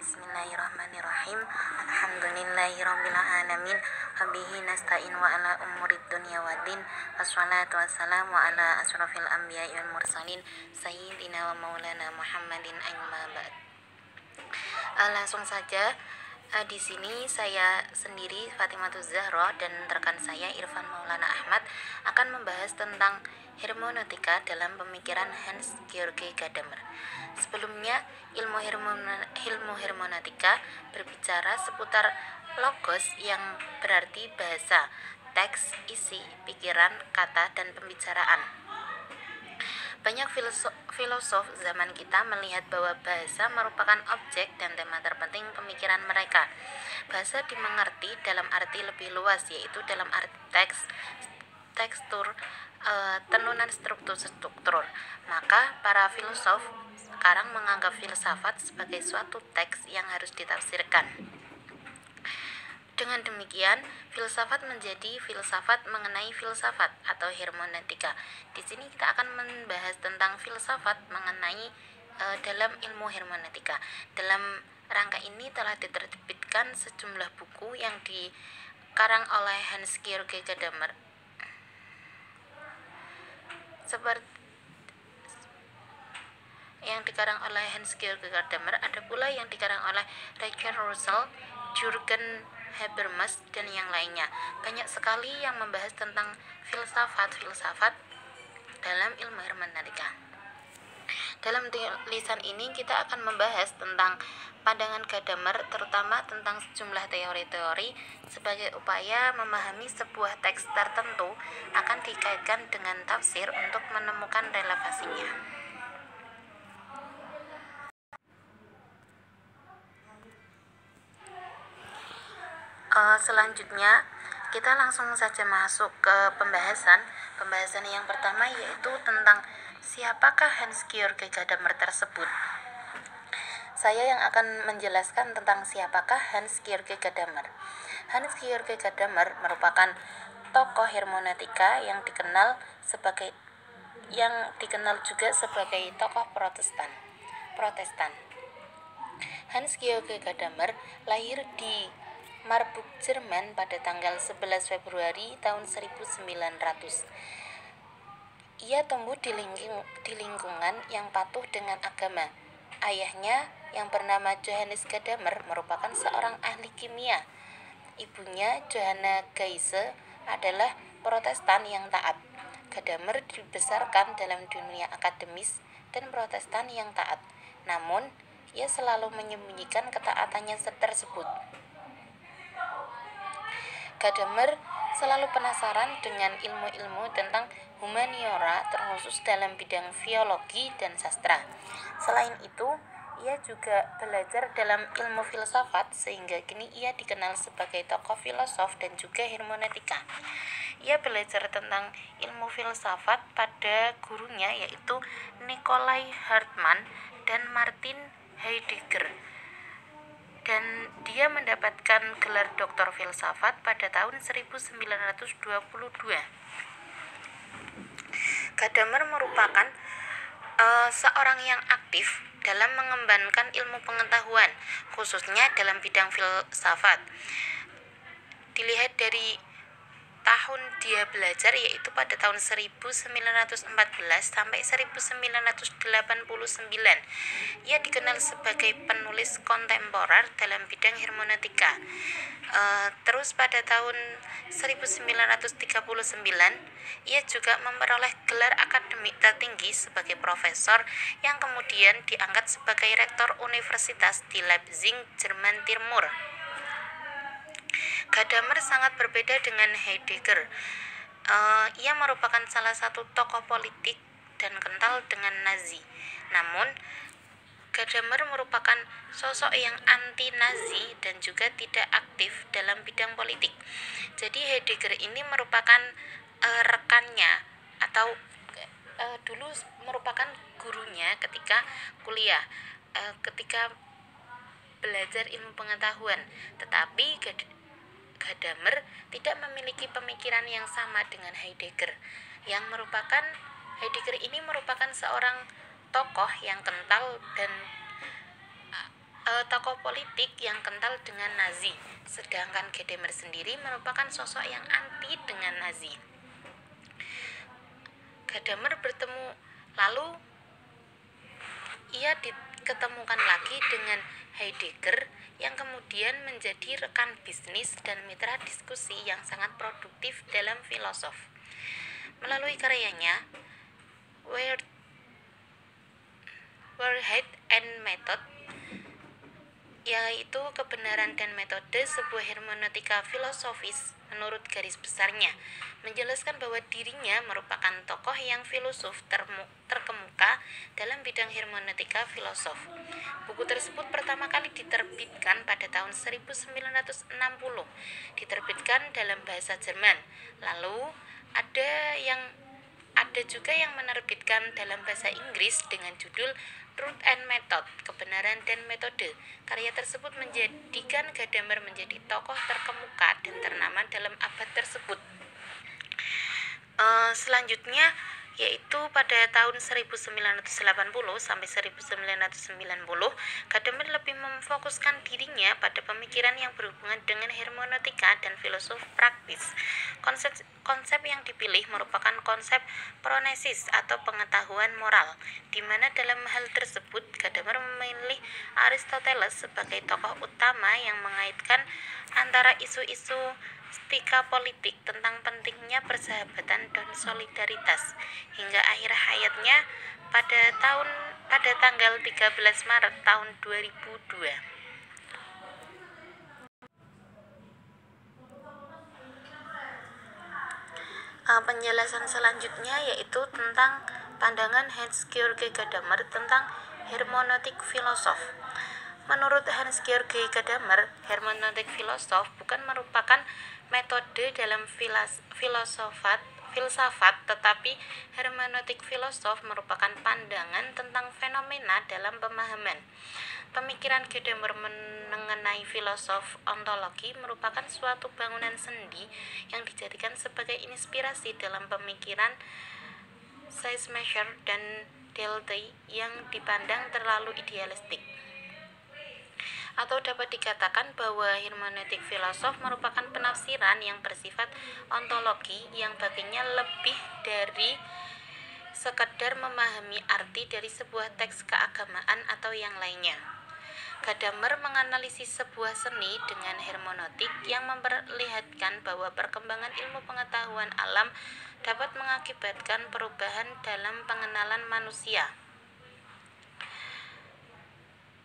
Bismillahirrahmanirrahim. Alhamdulillahirabbil alamin. Wabihi nasta'in wa ala umurid dunya waddin. Wassalatu wassalamu ala asrofil anbiya'i wal mursalin sayyidina wa maulana Muhammadin amma ba'd. Langsung saja, di sini saya sendiri Fatimah Zahra dan rekan saya Irfan Maulana Ahmad akan membahas tentang hermeneutika dalam pemikiran Hans Georg Gadamer. Sebelumnya, ilmu hermeneutika berbicara seputar logos yang berarti bahasa, teks, isi, pikiran, kata, dan pembicaraan. Banyak filosof zaman kita melihat bahwa bahasa merupakan objek dan tema terpenting pemikiran mereka. Bahasa dimengerti dalam arti lebih luas, yaitu dalam arti teks, tekstur, tenunan struktur. Maka para filosof sekarang menganggap filsafat sebagai suatu teks yang harus ditafsirkan. Dengan demikian, filsafat menjadi filsafat mengenai filsafat atau hermeneutika. Di sini kita akan membahas tentang filsafat mengenai dalam ilmu hermeneutika. Dalam rangka ini telah diterbitkan sejumlah buku yang dikarang oleh Hans Georg Gadamer. Ada pula yang dikarang oleh Richard Russell, Jürgen Habermas, dan yang lainnya. Banyak sekali yang membahas tentang filsafat dalam ilmu hermeneutika. Dalam tulisan ini kita akan membahas tentang pandangan Gadamer, terutama tentang sejumlah teori-teori sebagai upaya memahami sebuah teks tertentu akan dikaitkan dengan tafsir untuk menemukan relevasinya. Selanjutnya kita langsung saja masuk ke pembahasan yang pertama, yaitu tentang siapakah Hans Georg Gadamer tersebut. Saya yang akan menjelaskan tentang siapakah Hans Georg Gadamer. Hans Georg Gadamer merupakan tokoh hermeneutika yang dikenal juga sebagai tokoh Protestan. Hans Georg Gadamer lahir di Marburg, Jerman pada tanggal 11 Februari tahun 1900. Ia tumbuh di lingkungan yang patuh dengan agama. Ayahnya yang bernama Johannes Gadamer merupakan seorang ahli kimia. Ibunya Johanna Geise adalah Protestan yang taat. Gadamer dibesarkan dalam dunia akademis dan Protestan yang taat. Namun, ia selalu menyembunyikan ketaatannya tersebut. Gadamer selalu penasaran dengan ilmu-ilmu tentang humaniora, terkhusus dalam bidang biologi dan sastra. Selain itu, ia juga belajar dalam ilmu filsafat, sehingga kini ia dikenal sebagai tokoh filosof dan juga hermeneutika. Ia belajar tentang ilmu filsafat pada gurunya, yaitu Nikolai Hartmann dan Martin Heidegger. Dan dia mendapatkan gelar doktor filsafat pada tahun 1922. Gadamer merupakan seorang yang aktif dalam mengembangkan ilmu pengetahuan, khususnya dalam bidang filsafat. Dilihat dari tahun dia belajar, yaitu pada tahun 1914 sampai 1989. Ia dikenal sebagai penulis kontemporer dalam bidang hermeneutika. Terus pada tahun 1939 ia juga memperoleh gelar akademik tertinggi sebagai profesor yang kemudian diangkat sebagai rektor universitas di Leipzig, Jerman Timur. Gadamer sangat berbeda dengan Heidegger. Ia merupakan salah satu tokoh politik dan kental dengan Nazi. Namun, Gadamer merupakan sosok yang anti-Nazi dan juga tidak aktif dalam bidang politik. Jadi Heidegger ini merupakan rekannya atau dulu merupakan gurunya ketika kuliah, ketika belajar ilmu pengetahuan. Tetapi Gadamer tidak memiliki pemikiran yang sama dengan Heidegger. Heidegger ini merupakan seorang tokoh yang kental dan tokoh politik yang kental dengan Nazi, sedangkan Gadamer sendiri merupakan sosok yang anti dengan Nazi. Gadamer bertemu, lalu ia diketemukan lagi dengan Heidegger yang kemudian menjadi rekan bisnis dan mitra diskusi yang sangat produktif dalam filosof. Melalui karyanya Wahrheit and Method, yaitu kebenaran dan metode, sebuah hermeneutika filosofis menurut garis besarnya, menjelaskan bahwa dirinya merupakan tokoh yang filosof terkemuka dalam bidang hermeneutika filosof. Buku tersebut pertama kali diterbitkan pada tahun 1960, diterbitkan dalam bahasa Jerman. Lalu ada juga yang menerbitkan dalam bahasa Inggris dengan judul Truth and Method, kebenaran dan metode. Karya tersebut menjadikan Gadamer menjadi tokoh terkemuka dan ternama dalam abad tersebut. Selanjutnya yaitu pada tahun 1980 sampai 1990, Gadamer lebih memfokuskan dirinya pada pemikiran yang berhubungan dengan hermeneutika dan filosofi praktis. Konsep yang dipilih merupakan konsep pronesis atau pengetahuan moral, di mana dalam hal tersebut Gadamer memilih Aristoteles sebagai tokoh utama yang mengaitkan antara isu-isu etika politik tentang pentingnya persahabatan dan solidaritas hingga akhir hayatnya pada tanggal 13 Maret tahun 2002. Penjelasan selanjutnya yaitu tentang pandangan Hans-Georg Gadamer tentang hermeneutik filosof. Menurut Hans-Georg Gadamer, hermeneutik filosof bukan merupakan metode dalam filsafat, tetapi hermeneutik filosof merupakan pandangan tentang fenomena dalam pemahaman. Pemikiran Gadamer mengenai filosof ontologi merupakan suatu bangunan sendi yang dijadikan sebagai inspirasi dalam pemikiran Schleiermacher dan Dilthey yang dipandang terlalu idealistik. Atau dapat dikatakan bahwa hermeneutik filosof merupakan penafsiran yang bersifat ontologi yang baginya lebih dari sekedar memahami arti dari sebuah teks keagamaan atau yang lainnya. Gadamer menganalisis sebuah seni dengan hermeneutik yang memperlihatkan bahwa perkembangan ilmu pengetahuan alam dapat mengakibatkan perubahan dalam pengenalan manusia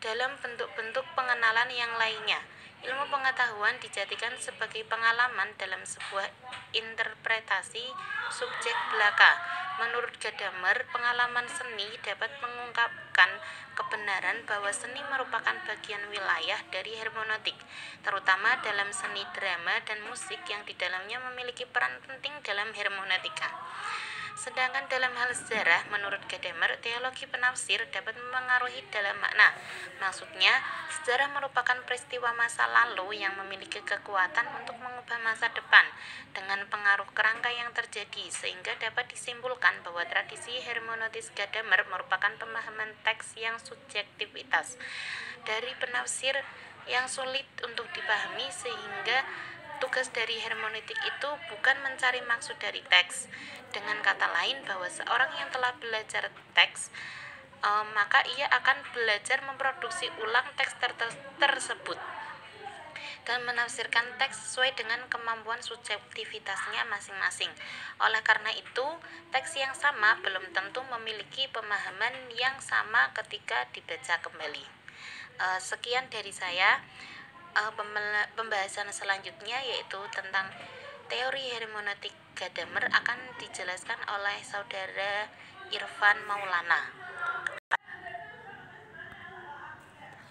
dalam bentuk-bentuk pengenalan yang lainnya. Ilmu pengetahuan dijadikan sebagai pengalaman dalam sebuah interpretasi subjek belaka. Menurut Gadamer, pengalaman seni dapat mengungkapkan kebenaran bahwa seni merupakan bagian wilayah dari hermeneutik, terutama dalam seni drama dan musik yang di dalamnya memiliki peran penting dalam hermeneutika. Sedangkan dalam hal sejarah, menurut Gadamer, teologi penafsir dapat mempengaruhi dalam makna. Maksudnya, sejarah merupakan peristiwa masa lalu yang memiliki kekuatan untuk mengubah masa depan dengan pengaruh kerangka yang terjadi, sehingga dapat disimpulkan bahwa tradisi hermeneutis Gadamer merupakan pemahaman teks yang subjektivitas dari penafsir yang sulit untuk dipahami, sehingga tugas dari hermeneutik itu bukan mencari maksud dari teks. Dengan kata lain, bahwa seorang yang telah belajar teks, maka ia akan belajar memproduksi ulang teks tersebut dan menafsirkan teks sesuai dengan kemampuan subjektivitasnya masing-masing. Oleh karena itu, teks yang sama belum tentu memiliki pemahaman yang sama ketika dibaca kembali. Sekian dari saya. Pembahasan selanjutnya yaitu tentang teori hermeneutik Gadamer akan dijelaskan oleh saudara Irfan Maulana.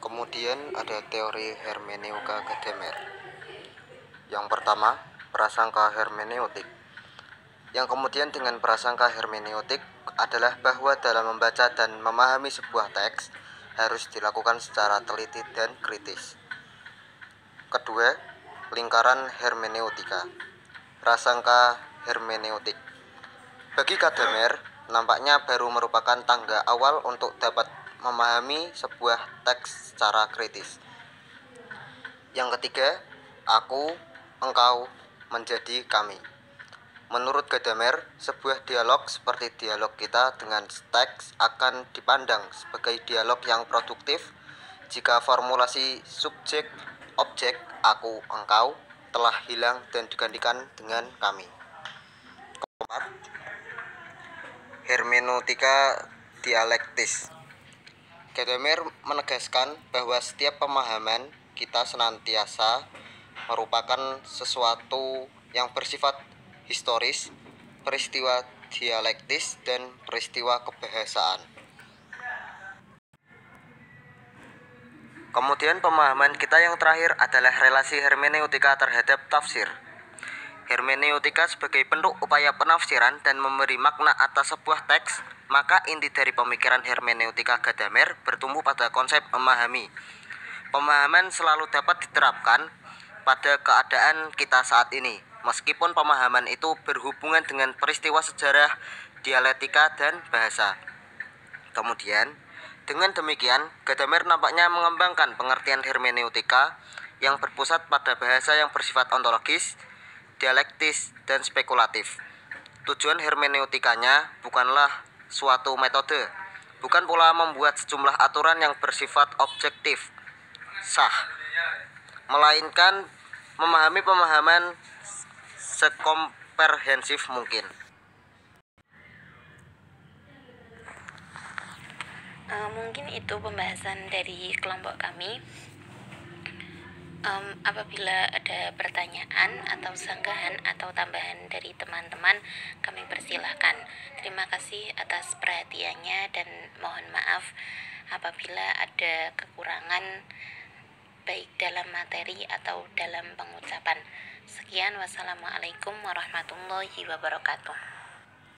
Kemudian ada teori hermeneutika Gadamer. Yang pertama, prasangka hermeneutik. Yang kemudian dengan prasangka hermeneutik adalah bahwa dalam membaca dan memahami sebuah teks harus dilakukan secara teliti dan kritis. Kedua, lingkaran hermeneutika. Prasangka hermeneutik. Bagi Gadamer, nampaknya baru merupakan tangga awal untuk dapat memahami sebuah teks secara kritis. Yang ketiga, aku, engkau, menjadi kami. Menurut Gadamer, sebuah dialog seperti dialog kita dengan teks akan dipandang sebagai dialog yang produktif jika formulasi subjek, objek, aku, engkau telah hilang dan digantikan dengan kami. Keempat, hermeneutika dialektis. Gadamer menegaskan bahwa setiap pemahaman kita senantiasa merupakan sesuatu yang bersifat historis, peristiwa dialektis, dan peristiwa kebahasaan. Kemudian pemahaman kita yang terakhir adalah relasi hermeneutika terhadap tafsir. Hermeneutika sebagai bentuk upaya penafsiran dan memberi makna atas sebuah teks, maka inti dari pemikiran hermeneutika Gadamer bertumbuh pada konsep memahami. Pemahaman selalu dapat diterapkan pada keadaan kita saat ini, meskipun pemahaman itu berhubungan dengan peristiwa sejarah, dialektika, dan bahasa. Kemudian, dengan demikian, Gadamer nampaknya mengembangkan pengertian hermeneutika yang berpusat pada bahasa yang bersifat ontologis, dialektis, dan spekulatif. Tujuan hermeneutikanya bukanlah suatu metode, bukan pula membuat sejumlah aturan yang bersifat objektif, sah, melainkan memahami pemahaman sekomprehensif mungkin. Mungkin itu pembahasan dari kelompok kami. Apabila ada pertanyaan atau sanggahan atau tambahan dari teman-teman, kami persilahkan. Terima kasih atas perhatiannya dan mohon maaf apabila ada kekurangan baik dalam materi atau dalam pengucapan. Sekian, wassalamualaikum warahmatullahi wabarakatuh.